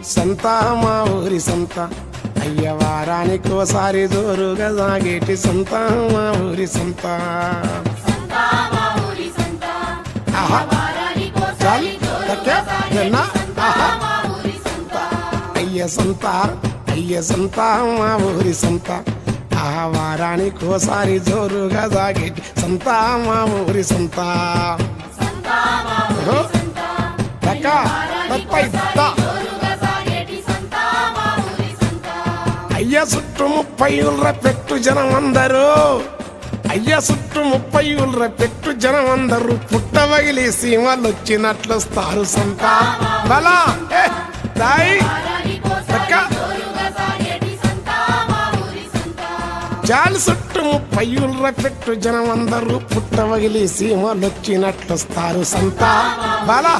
సంత మా ఊరి సంత అయ్య వారానికోసారి జోరుగా సాగేటి సంత మా ఊరి సంత. ఆహా చాలు తక్కే జన్నా ఆహా అయ్య సంత మా ఊరి సంత ఆహా వారానికోసారి జోరుగా సాగేటి సంత మా ఊరి సంత. అయ్య చుట్టూ 30 ఊళ్ళ పెట్టు జనం అందరూ అయ్య చుట్టూ 30 ఊళ్ళ పెట్టు జనం అందరూ పుట్టవగిలి సీమలు వచ్చినట్లొస్తారు సంత బలా చాలు చుట్టూ 30 ఊళ్ళ పెట్టు జనం అందరూ పుట్టవగిలి సీమలు వచ్చినట్లొస్తారు సంత బలా.